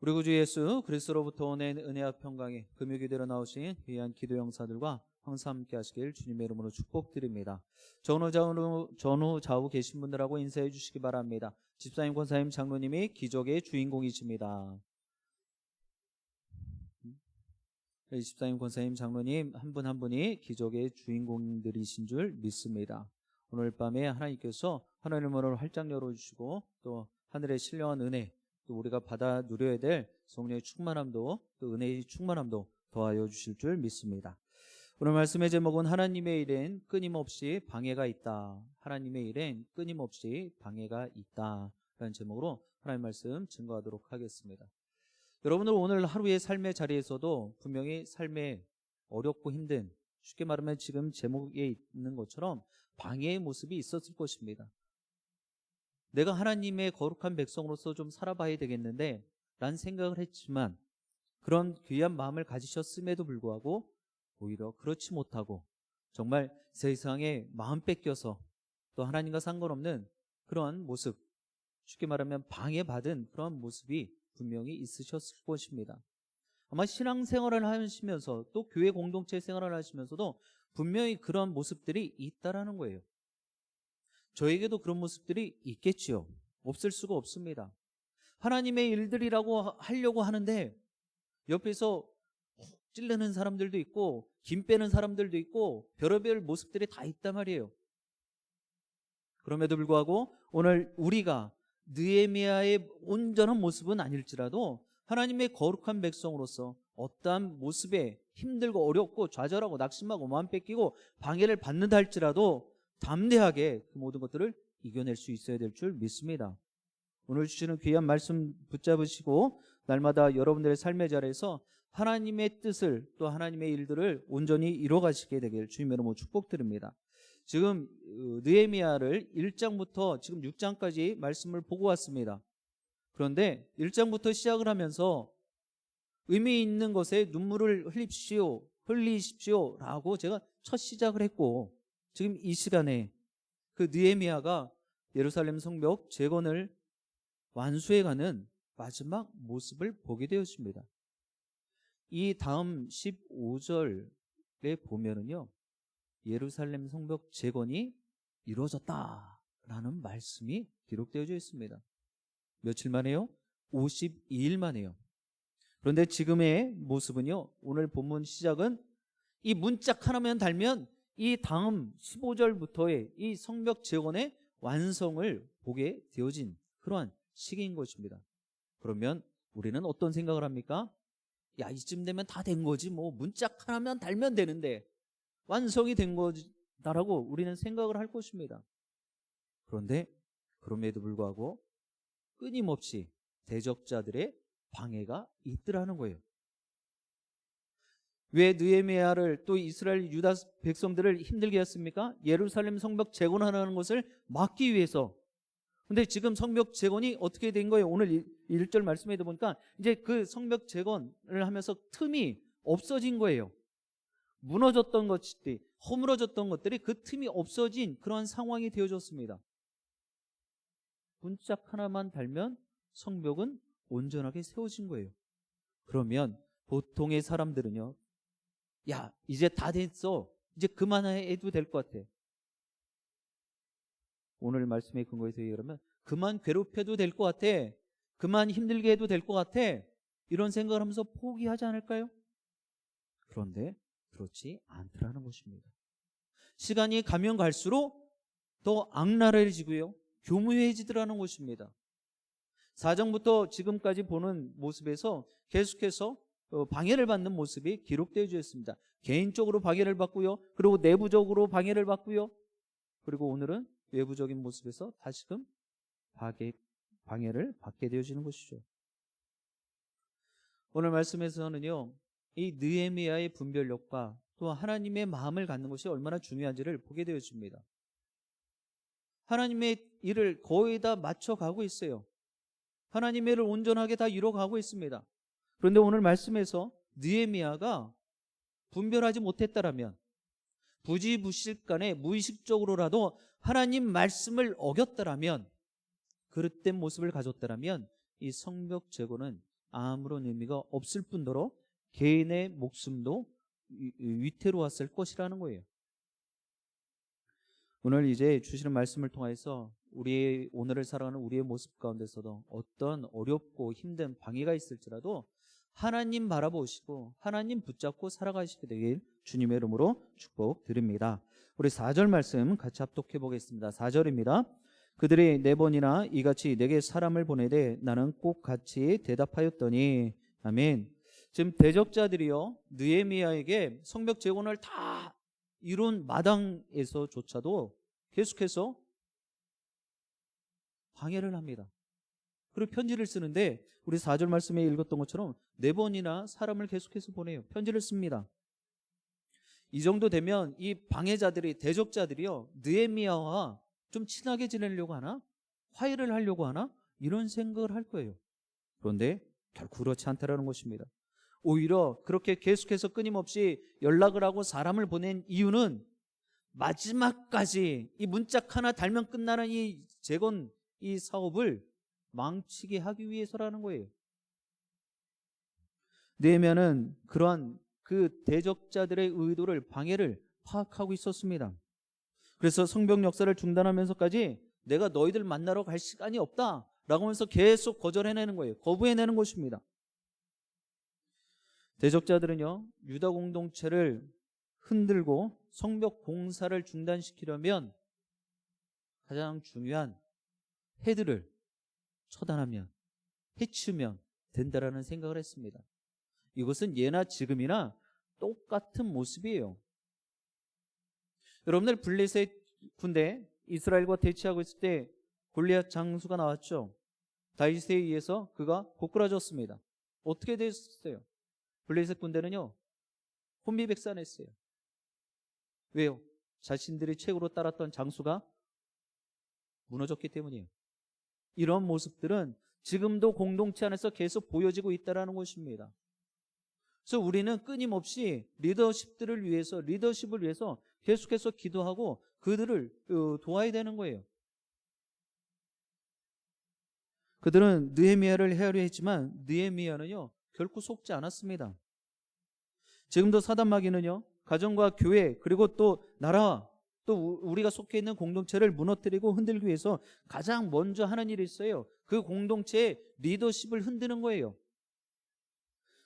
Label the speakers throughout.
Speaker 1: 우리 구주 예수 그리스도로부터 오는 은혜와 평강이 금요기대로 나오신 귀한 기도 영사들과 항상 함께 하시길 주님의 이름으로 축복드립니다. 전후 좌우 계신 분들하고 인사해 주시기 바랍니다. 집사님, 권사님, 장로님이 기적의 주인공이십니다. 집사님, 권사님, 장로님 한 분 한 분이 기적의 주인공들이신 줄 믿습니다. 오늘 밤에 하나님께서 하늘의 문을 활짝 열어주시고 또 하늘의 신령한 은혜, 또 우리가 받아 누려야 될 성령의 충만함도 또 은혜의 충만함도 더하여 주실 줄 믿습니다. 오늘 말씀의 제목은 하나님의 일엔 끊임없이 방해가 있다. 하나님의 일엔 끊임없이 방해가 있다 라는 제목으로 하나님의 말씀 증거하도록 하겠습니다. 여러분들 오늘 하루의 삶의 자리에서도 분명히 삶에 어렵고 힘든, 쉽게 말하면 지금 제목에 있는 것처럼 방해의 모습이 있었을 것입니다. 내가 하나님의 거룩한 백성으로서 좀 살아봐야 되겠는데 라는 생각을 했지만 그런 귀한 마음을 가지셨음에도 불구하고 오히려 그렇지 못하고 정말 세상에 마음 뺏겨서 또 하나님과 상관없는 그런 모습, 쉽게 말하면 방해받은 그런 모습이 분명히 있으셨을 것입니다. 아마 신앙생활을 하시면서 또 교회 공동체 생활을 하시면서도 분명히 그런 모습들이 있다라는 거예요. 저에게도 그런 모습들이 있겠지요. 없을 수가 없습니다. 하나님의 일들이라고 하려고 하는데 옆에서 찌르는 사람들도 있고 김 빼는 사람들도 있고 별의별 모습들이 다 있단 말이에요. 그럼에도 불구하고 오늘 우리가 느헤미야의 온전한 모습은 아닐지라도 하나님의 거룩한 백성으로서 어떠한 모습에 힘들고 어렵고 좌절하고 낙심하고 마음 뺏기고 방해를 받는다 할지라도 담대하게 그 모든 것들을 이겨낼 수 있어야 될 줄 믿습니다. 오늘 주시는 귀한 말씀 붙잡으시고 날마다 여러분들의 삶의 자리에서 하나님의 뜻을 또 하나님의 일들을 온전히 이뤄가시게 되길 주님의 이름으로 축복드립니다. 지금 느헤미야를 1장부터 지금 6장까지 말씀을 보고 왔습니다. 그런데 1장부터 시작을 하면서 의미 있는 것에 눈물을 흘리십시오 라고 제가 첫 시작을 했고 지금 이 시간에 그 느헤미야가 예루살렘 성벽 재건을 완수해가는 마지막 모습을 보게 되었습니다. 이 다음 15절에 보면은요, 예루살렘 성벽 재건이 이루어졌다라는 말씀이 기록되어져 있습니다. 며칠 만에요? 52일 만에요. 그런데 지금의 모습은요, 오늘 본문 시작은 이 문짝 하나만 달면 이 다음 15절부터의 이 성벽 재건의 완성을 보게 되어진 그러한 시기인 것입니다. 그러면 우리는 어떤 생각을 합니까? 야, 이쯤 되면 다 된 거지, 뭐 문짝 하나만 달면 되는데 완성이 된 거다라고 우리는 생각을 할 것입니다. 그런데 그럼에도 불구하고 끊임없이 대적자들의 방해가 있더라는 거예요. 왜 느헤미야를 또 이스라엘 유다 백성들을 힘들게 했습니까? 예루살렘 성벽 재건하는 것을 막기 위해서. 근데 지금 성벽 재건이 어떻게 된 거예요? 오늘 1절 말씀에 보니까 이제 그 성벽 재건을 하면서 틈이 없어진 거예요. 무너졌던 것들이, 허물어졌던 것들이 그 틈이 없어진 그런 상황이 되어졌습니다. 문짝 하나만 달면 성벽은 온전하게 세워진 거예요. 그러면 보통의 사람들은요, 야, 이제 다 됐어, 이제 그만해도 될 것 같아. 오늘 말씀의 근거에서 얘기하면 그만 괴롭혀도 될 것 같아, 그만 힘들게 해도 될 것 같아, 이런 생각을 하면서 포기하지 않을까요? 그런데 그렇지 않더라는 것입니다. 시간이 가면 갈수록 더 악랄해지고요, 교묘해지더라는 것입니다. 4장부터 지금까지 보는 모습에서 계속해서 방해를 받는 모습이 기록되어 있습니다. 개인적으로 방해를 받고요, 그리고 내부적으로 방해를 받고요, 그리고 오늘은 외부적인 모습에서 다시금 방해를 받게 되어지는 것이죠. 오늘 말씀에서는요, 이 느헤미야의 분별력과 또 하나님의 마음을 갖는 것이 얼마나 중요한지를 보게 되어집니다. 하나님의 일을 거의 다 맞춰가고 있어요. 하나님의 일을 온전하게 다 이뤄가고 있습니다. 그런데 오늘 말씀에서 느헤미야가 분별하지 못했다라면, 부지부식간에 무의식적으로라도 하나님 말씀을 어겼다라면, 그릇된 모습을 가졌다라면 이 성벽 재건은 아무런 의미가 없을 뿐더러 개인의 목숨도 위태로웠을 것이라는 거예요. 오늘 이제 주시는 말씀을 통해서 우리의 오늘을 살아가는 우리의 모습 가운데서도 어떤 어렵고 힘든 방해가 있을지라도 하나님 바라보시고 하나님 붙잡고 살아가시게 되길 주님의 이름으로 축복드립니다. 우리 4절 말씀 같이 합독해 보겠습니다. 4절입니다. 그들이 4번이나 이같이 내게 사람을 보내되 나는 꼭 같이 대답하였더니 아멘. 지금 대적자들이요 느헤미야에게 성벽 재건을 다 이룬 마당에서조차도 계속해서 방해를 합니다. 그리고 편지를 쓰는데 우리 4절 말씀에 읽었던 것처럼 4번이나 사람을 계속해서 보내요. 편지를 씁니다. 이 정도 되면 이 방해자들이 대적자들이요 느헤미야와 좀 친하게 지내려고 하나? 화해를 하려고 하나? 이런 생각을 할 거예요. 그런데 결코 그렇지 않다라는 것입니다. 오히려 그렇게 계속해서 끊임없이 연락을 하고 사람을 보낸 이유는 마지막까지 이 문짝 하나 달면 끝나는 이 재건 이 사업을 망치게 하기 위해서라는 거예요. 느헤미야는 그러한 그 대적자들의 의도를 방해를 파악하고 있었습니다. 그래서 성벽 역사를 중단하면서까지 내가 너희들 만나러 갈 시간이 없다 라고 하면서 계속 거절해내는 거예요. 거부해내는 것입니다. 대적자들은요 유다 공동체를 흔들고 성벽 공사를 중단시키려면 가장 중요한 헤드를 처단하면 해치면 된다라는 생각을 했습니다. 이것은 예나 지금이나 똑같은 모습이에요. 여러분들 블레셋 군대 이스라엘과 대치하고 있을 때 골리앗 장수가 나왔죠. 다윗에 의해서 그가 고꾸라졌습니다. 어떻게 됐어요? 블레셋 군대는요 혼비백산했어요. 왜요? 자신들이 최고로 따랐던 장수가 무너졌기 때문이에요. 이런 모습들은 지금도 공동체 안에서 계속 보여지고 있다는 것입니다. 그래서 우리는 끊임없이 리더십을 위해서 계속해서 기도하고 그들을 도와야 되는 거예요. 그들은 느헤미야를 헤아려 했지만 느헤미야는요 결코 속지 않았습니다. 지금도 사단마귀는요 가정과 교회 그리고 또 나라 또 우리가 속해 있는 공동체를 무너뜨리고 흔들기 위해서 가장 먼저 하는 일이 있어요. 그 공동체의 리더십을 흔드는 거예요.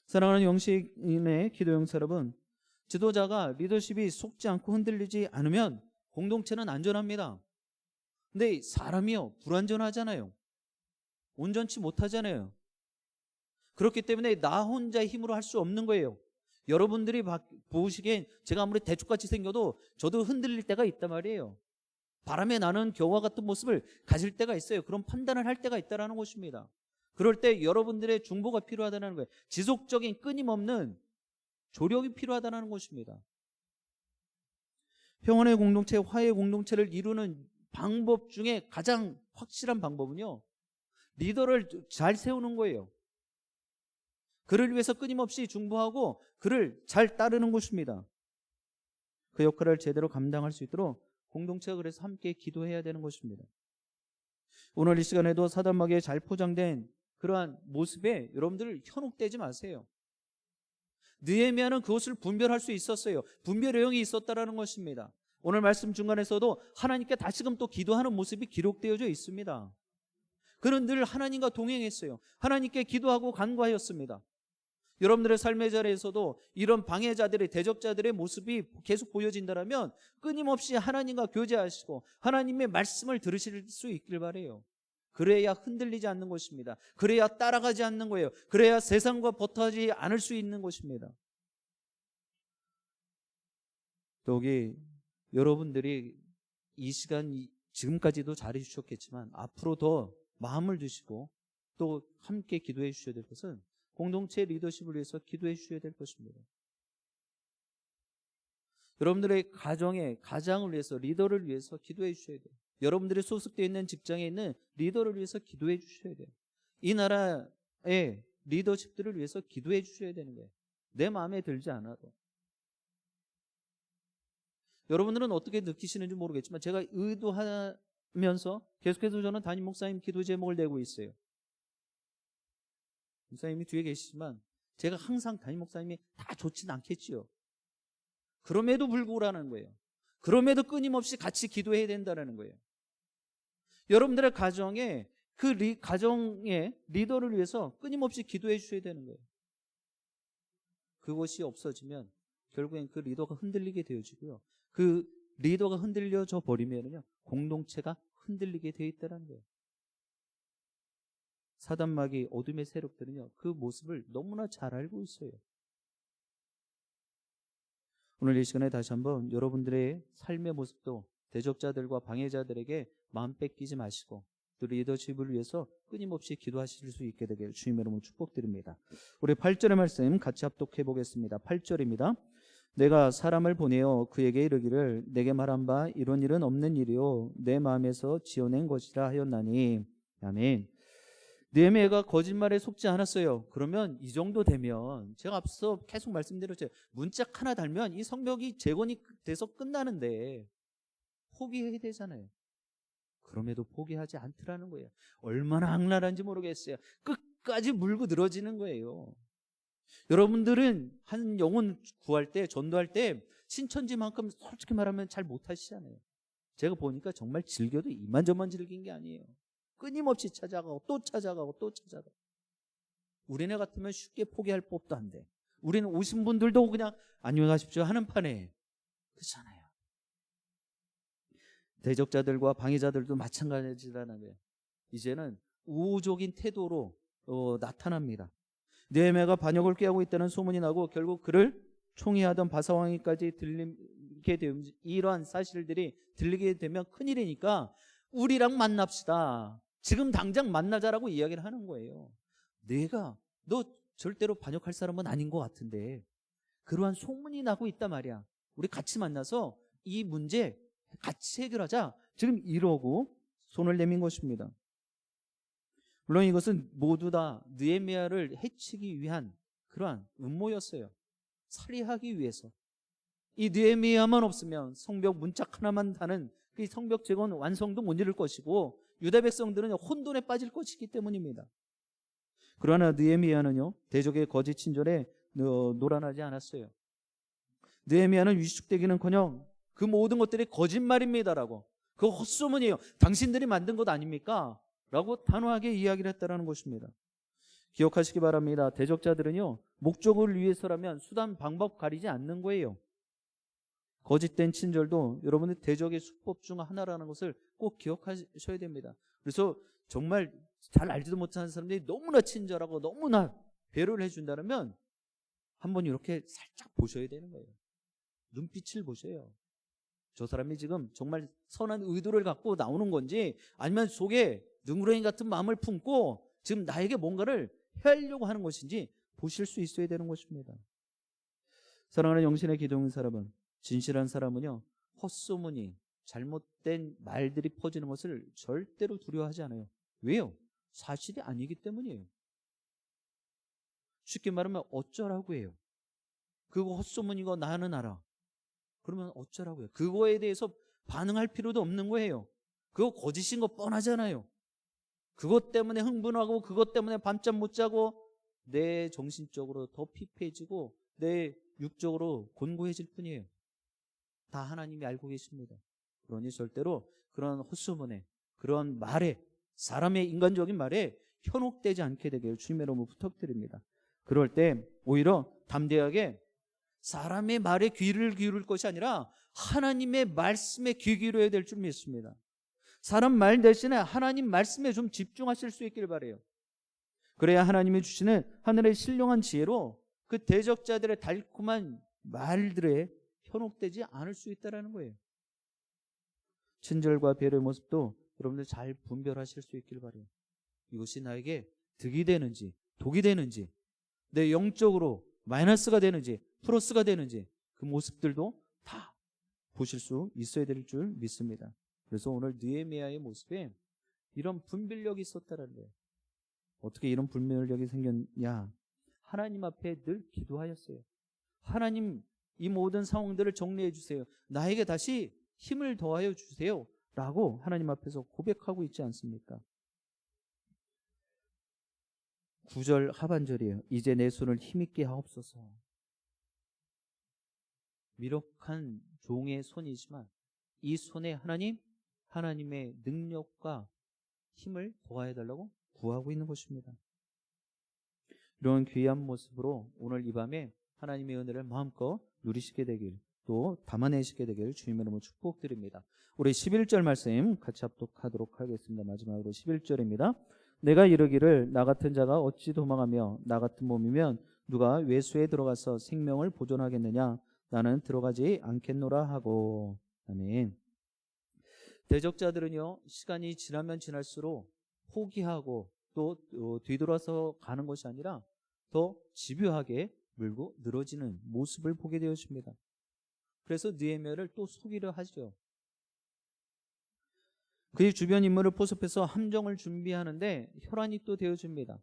Speaker 1: 사랑하는 영식인의 기도 영사 여러분, 지도자가 리더십이 속지 않고 흔들리지 않으면 공동체는 안전합니다. 근데 사람이요 불안전하잖아요. 온전치 못하잖아요. 그렇기 때문에 나 혼자의 힘으로 할 수 없는 거예요. 여러분들이 보시기엔 제가 아무리 대축같이 생겨도 저도 흔들릴 때가 있단 말이에요. 바람에 나는 겨와 같은 모습을 가질 때가 있어요. 그런 판단을 할 때가 있다는 것입니다. 그럴 때 여러분들의 중보가 필요하다는 거예요. 지속적인 끊임없는 조력이 필요하다는 것입니다. 평안의 공동체, 화해의 공동체를 이루는 방법 중에 가장 확실한 방법은요 리더를 잘 세우는 거예요. 그를 위해서 끊임없이 중보하고 그를 잘 따르는 것입니다. 그 역할을 제대로 감당할 수 있도록 공동체가 그래서 함께 기도해야 되는 것입니다. 오늘 이 시간에도 사단마귀에 잘 포장된 그러한 모습에 여러분들 현혹되지 마세요. 느헤미야는 그것을 분별할 수 있었어요. 분별의 영이 있었다라는 것입니다. 오늘 말씀 중간에서도 하나님께 다시금 또 기도하는 모습이 기록되어져 있습니다. 그는 늘 하나님과 동행했어요. 하나님께 기도하고 간구하였습니다. 여러분들의 삶의 자리에서도 이런 방해자들의 대적자들의 모습이 계속 보여진다면 끊임없이 하나님과 교제하시고 하나님의 말씀을 들으실 수 있길 바라요. 그래야 흔들리지 않는 것입니다. 그래야 따라가지 않는 거예요. 그래야 세상과 버타지 않을 수 있는 것입니다. 여기 여러분들이 이 시간 지금까지도 잘해 주셨겠지만 앞으로 더 마음을 두시고 또 함께 기도해 주셔야 될 것은 공동체 리더십을 위해서 기도해 주셔야 될 것입니다. 여러분들의 가장을 위해서 리더를 위해서 기도해 주셔야 돼요. 여러분들이 소속되어 있는 직장에 있는 리더를 위해서 기도해 주셔야 돼요. 이 나라의 리더십들을 위해서 기도해 주셔야 되는 거예요. 내 마음에 들지 않아도. 여러분들은 어떻게 느끼시는지 모르겠지만 제가 의도하면서 계속해서 저는 담임 목사님 기도 제목을 내고 있어요. 목사님이 뒤에 계시지만 제가 항상 담임 목사님이 다 좋진 않겠지요. 그럼에도 불구하라는 거예요. 그럼에도 끊임없이 같이 기도해야 된다는 거예요. 여러분들의 가정에 가정의 리더를 위해서 끊임없이 기도해 주셔야 되는 거예요. 그것이 없어지면 결국엔 그 리더가 흔들리게 되어지고요. 그 리더가 흔들려져 버리면요, 공동체가 흔들리게 되어 있다는 거예요. 사단마귀 어둠의 세력들은요, 그 모습을 너무나 잘 알고 있어요. 오늘 이 시간에 다시 한번 여러분들의 삶의 모습도 대적자들과 방해자들에게 마음 뺏기지 마시고 또 리더십을 위해서 끊임없이 기도하실 수 있게 되길 주님의 이름으로 축복드립니다. 우리 8절의 말씀 같이 합독해 보겠습니다. 8절입니다. 내가 사람을 보내어 그에게 이르기를 내게 말한 바 이런 일은 없는 일이요 내 마음에서 지어낸 것이라 하였나니. 아멘. 느헤미야가 거짓말에 속지 않았어요. 그러면 이 정도 되면 제가 앞서 계속 말씀드렸죠. 문짝 하나 달면 이 성벽이 재건이 돼서 끝나는데 포기해야 되잖아요. 그럼에도 포기하지 않더라는 거예요. 얼마나 악랄한지 모르겠어요. 끝까지 물고 늘어지는 거예요. 여러분들은 한 영혼 구할 때, 전도할 때 신천지만큼 솔직히 말하면 잘 못하시잖아요. 제가 보니까 정말 즐겨도 이만저만 즐긴 게 아니에요. 끊임없이 찾아가고 또 찾아가고 또 찾아가고. 우리네 같으면 쉽게 포기할 법도 한데 우리는 오신 분들도 그냥 안녕히 가십시오 하는 판에 그렇잖아요. 대적자들과 방해자들도 마찬가지라는 거예요. 이제는 우호적인 태도로 나타납니다. 느헤미야가 반역을 꾀하고 있다는 소문이 나고 결국 그를 총애하던 바사왕에까지 들리게 되면 이러한 사실들이 들리게 되면 큰일이니까 우리랑 만납시다. 지금 당장 만나자라고 이야기를 하는 거예요. 너 절대로 반역할 사람은 아닌 것 같은데 그러한 소문이 나고 있단 말이야. 우리 같이 만나서 이 문제 같이 해결하자. 지금 이러고 손을 내민 것입니다. 물론 이것은 모두 다 느헤미야를 해치기 위한 그러한 음모였어요. 살해하기 위해서. 이 느헤미야만 없으면 성벽 문짝 하나만 다는 그 성벽 재건 완성도 못 이룰 것이고 유다 백성들은 혼돈에 빠질 것이기 때문입니다. 그러나 느헤미야는요, 대적의 거짓 친절에 노란하지 않았어요. 느헤미야는 위축되기는커녕 그 모든 것들이 거짓말입니다라고, 그거 헛소문이에요, 당신들이 만든 것 아닙니까? 라고 단호하게 이야기를 했다는 것입니다. 기억하시기 바랍니다. 대적자들은요, 목적을 위해서라면 수단 방법 가리지 않는 거예요. 거짓된 친절도 여러분의 대적의 수법 중 하나라는 것을 꼭 기억하셔야 됩니다. 그래서 정말 잘 알지도 못하는 사람들이 너무나 친절하고 너무나 배려를 해준다면 한번 이렇게 살짝 보셔야 되는 거예요. 눈빛을 보셔요. 저 사람이 지금 정말 선한 의도를 갖고 나오는 건지 아니면 속에 능구렁이 같은 마음을 품고 지금 나에게 뭔가를 해하려고 하는 것인지 보실 수 있어야 되는 것입니다. 사랑하는 영신의 기도하는 사람은, 진실한 사람은요, 헛소문이, 잘못된 말들이 퍼지는 것을 절대로 두려워하지 않아요. 왜요? 사실이 아니기 때문이에요. 쉽게 말하면 어쩌라고 해요. 그거 헛소문이고 나는 알아. 그러면 어쩌라고요? 그거에 대해서 반응할 필요도 없는 거예요. 그거 거짓인 거 뻔하잖아요. 그것 때문에 흥분하고 그것 때문에 밤잠 못 자고 내 정신적으로 더 피폐해지고 내 육적으로 곤고해질 뿐이에요. 다 하나님이 알고 계십니다. 그러니 절대로 그런 헛소문에, 그런 말에, 사람의 인간적인 말에 현혹되지 않게 되길 주님의 이름으로 부탁드립니다. 그럴 때 오히려 담대하게 사람의 말에 귀를 기울일 것이 아니라 하나님의 말씀에 귀 기울여야 될 줄 믿습니다. 사람 말 대신에 하나님 말씀에 좀 집중하실 수 있길 바라요. 그래야 하나님이 주시는 하늘의 신령한 지혜로 그 대적자들의 달콤한 말들에 현혹되지 않을 수 있다는 거예요. 친절과 배려의 모습도 여러분들 잘 분별하실 수 있길 바라요. 이것이 나에게 득이 되는지 독이 되는지, 내 영적으로 마이너스가 되는지 플러스가 되는지 그 모습들도 다 보실 수 있어야 될 줄 믿습니다. 그래서 오늘 느헤미야의 모습에 이런 분별력이 있었다는 거예요. 어떻게 이런 분별력이 생겼냐? 하나님 앞에 늘 기도하였어요. 하나님, 이 모든 상황들을 정리해 주세요. 나에게 다시 힘을 더하여 주세요. 라고 하나님 앞에서 고백하고 있지 않습니까? 9절 하반절이에요. 이제 내 손을 힘있게 하옵소서. 미력한 종의 손이지만 이 손에 하나님의 능력과 힘을 더하여달라고 구하고 있는 것입니다. 이런 귀한 모습으로 오늘 이 밤에 하나님의 은혜를 마음껏 누리시게 되길, 또 담아내시게 되길 주님의 이름으로 축복드립니다. 우리 11절 말씀 같이 합독하도록 하겠습니다. 마지막으로 11절입니다. 내가 이르기를 나 같은 자가 어찌 도망하며 나 같은 몸이면 누가 외수에 들어가서 생명을 보존하겠느냐. 나는 들어가지 않겠노라 하고. 아멘. 대적자들은요, 시간이 지나면 지날수록 포기하고 또 뒤돌아서 가는 것이 아니라 더 집요하게 물고 늘어지는 모습을 보게 되었습니다. 그래서 느헤미야를 또 속이려 하죠. 그의 주변 인물을 포섭해서 함정을 준비하는데 혈안이 또 되어집니다.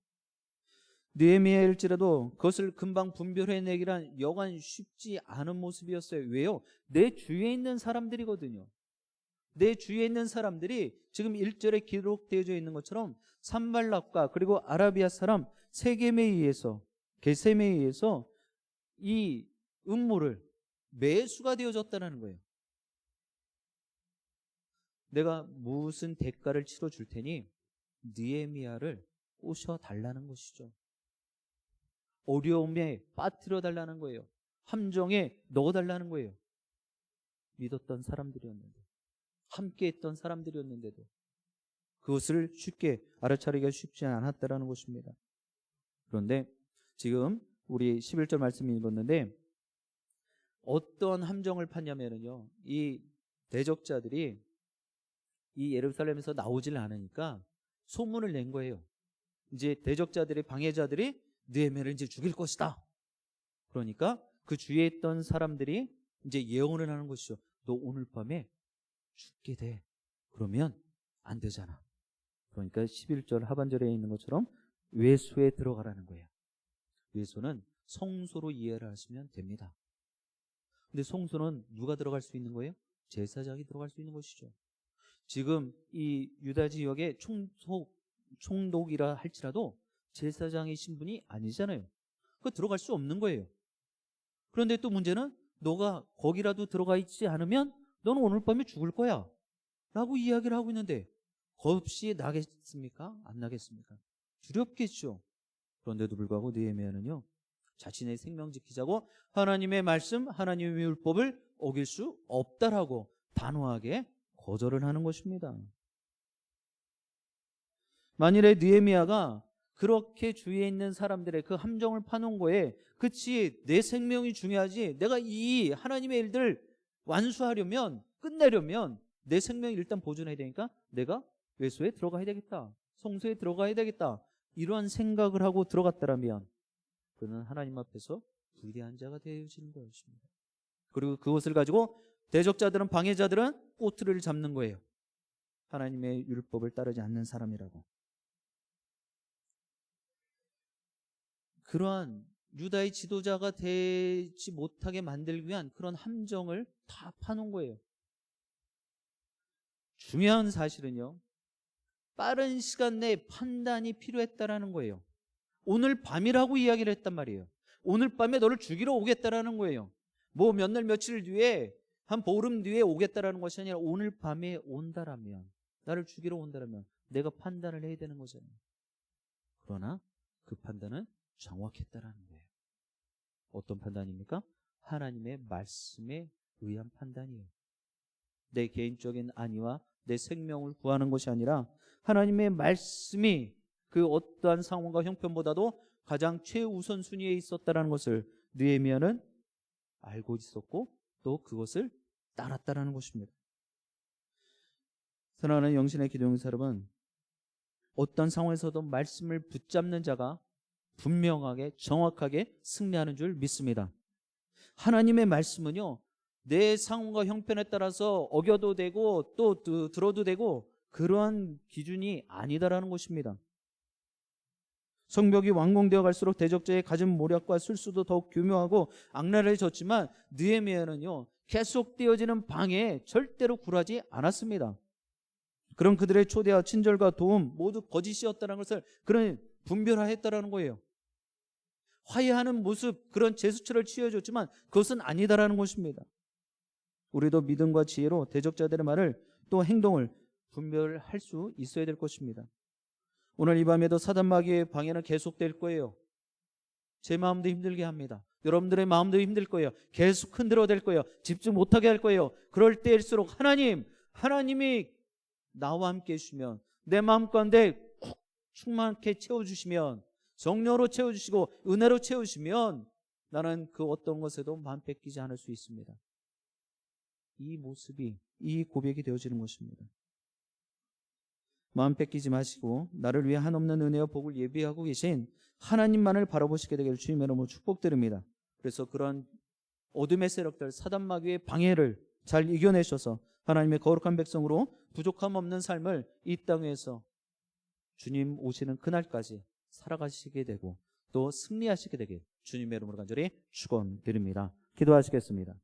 Speaker 1: 느헤미야일지라도 그것을 금방 분별해내기란 여간 쉽지 않은 모습이었어요. 왜요? 내 주위에 있는 사람들이거든요. 내 주위에 있는 사람들이 지금 1절에 기록되어져 있는 것처럼 산발락과 그리고 아라비아 사람 세겜에 의해서, 게셈에 의해서 이 음모를 매수가 되어졌다는 거예요. 내가 무슨 대가를 치러줄 테니 느헤미야를 꼬셔달라는 것이죠. 어려움에 빠뜨려 달라는 거예요. 함정에 넣어달라는 거예요. 믿었던 사람들이었는데, 함께했던 사람들이었는데도 그것을 쉽게 알아차리기가 쉽지 않았다라는 것입니다. 그런데 지금 우리 11절 말씀 읽었는데 어떤 함정을 팠냐면요, 이 대적자들이 이 예루살렘에서 나오질 않으니까 소문을 낸 거예요. 이제 대적자들의 방해자들이 느헤미야를 이제 죽일 것이다. 그러니까 그 주위에 있던 사람들이 이제 예언을 하는 것이죠. 너 오늘 밤에 죽게 돼. 그러면 안 되잖아. 그러니까 11절 하반절에 있는 것처럼 외소에 들어가라는 거예요. 외소는 성소로 이해를 하시면 됩니다. 근데 성소는 누가 들어갈 수 있는 거예요? 제사장이 들어갈 수 있는 것이죠. 지금 이 유다 지역의 총독이라 할지라도 제사장이신 분이 아니잖아요. 그 들어갈 수 없는 거예요. 그런데 또 문제는 너가 거기라도 들어가 있지 않으면 너는 오늘 밤에 죽을 거야 라고 이야기를 하고 있는데 겁이 나겠습니까? 안 나겠습니까? 두렵겠죠. 그런데도 불구하고 느헤미야는요, 자신의 생명 지키자고 하나님의 말씀, 하나님의 율법을 어길 수 없다라고 단호하게 거절을 하는 것입니다. 만일에 느헤미야가 그렇게 주위에 있는 사람들의 그 함정을 파놓은 거에 그치 내 생명이 중요하지, 내가 이 하나님의 일들 완수하려면, 끝내려면 내 생명을 일단 보존해야 되니까 내가 외소에 들어가야 되겠다, 성소에 들어가야 되겠다, 이러한 생각을 하고 들어갔다라면 그는 하나님 앞에서 불의한 자가 되어지는 것입니다. 그리고 그것을 가지고 대적자들은, 방해자들은 꼬투리를 잡는 거예요. 하나님의 율법을 따르지 않는 사람이라고. 그러한 유다의 지도자가 되지 못하게 만들기 위한 그런 함정을 다 파놓은 거예요. 중요한 사실은요, 빠른 시간 내에 판단이 필요했다라는 거예요. 오늘 밤이라고 이야기를 했단 말이에요. 오늘 밤에 너를 죽이러 오겠다라는 거예요. 뭐 몇 날 며칠 뒤에, 한 보름 뒤에 오겠다라는 것이 아니라 오늘 밤에 온다라면, 나를 죽이러 온다라면 내가 판단을 해야 되는 거잖아요. 그러나 그 판단은 정확했다라는 거예요. 어떤 판단입니까? 하나님의 말씀에 의한 판단이에요. 내 개인적인 안위와 내 생명을 구하는 것이 아니라 하나님의 말씀이 그 어떠한 상황과 형편보다도 가장 최우선순위에 있었다는 것을 느헤미야는 알고 있었고 또 그것을 따랐다는 것입니다. 사랑하는 영신의 기도용사 여러분, 어떤 상황에서도 말씀을 붙잡는 자가 분명하게 정확하게 승리하는 줄 믿습니다. 하나님의 말씀은요, 내 상황과 형편에 따라서 어겨도 되고 또 들어도 되고 그러한 기준이 아니다라는 것입니다. 성벽이 완공되어 갈수록 대적자의 가진 모략과 술수도 더욱 교묘하고 악랄해졌지만 느헤미야는요, 계속되어지는 방해에 절대로 굴하지 않았습니다. 그런 그들의 초대와 친절과 도움 모두 거짓이었다는 것을 그런 분별하였다라는 거예요. 화해하는 모습, 그런 제스처를 취해줬지만 그것은 아니다라는 것입니다. 우리도 믿음과 지혜로 대적자들의 말을 또 행동을 분별할 수 있어야 될 것입니다. 오늘 이 밤에도 사단 마귀의 방해는 계속될 거예요. 제 마음도 힘들게 합니다. 여러분들의 마음도 힘들 거예요. 계속 흔들어댈 거예요. 집중 못하게 할 거예요. 그럴 때일수록 하나님이 나와 함께 해주시면, 내 마음 가운데 푹 충만하게 채워주시면, 정령으로 채워주시고 은혜로 채우시면 나는 그 어떤 것에도 마음 뺏기지 않을 수 있습니다. 이 모습이, 이 고백이 되어지는 것입니다. 마음 뺏기지 마시고 나를 위해 한없는 은혜와 복을 예비하고 계신 하나님만을 바라보시게 되기를 주님의 이름으로 축복드립니다. 그래서 그런 어둠의 세력들, 사단 마귀의 방해를 잘 이겨내셔서 하나님의 거룩한 백성으로 부족함 없는 삶을 이 땅에서 주님 오시는 그날까지 살아가시게 되고 또 승리하시게 되길 주님의 이름으로 간절히 축원드립니다. 기도하시겠습니다.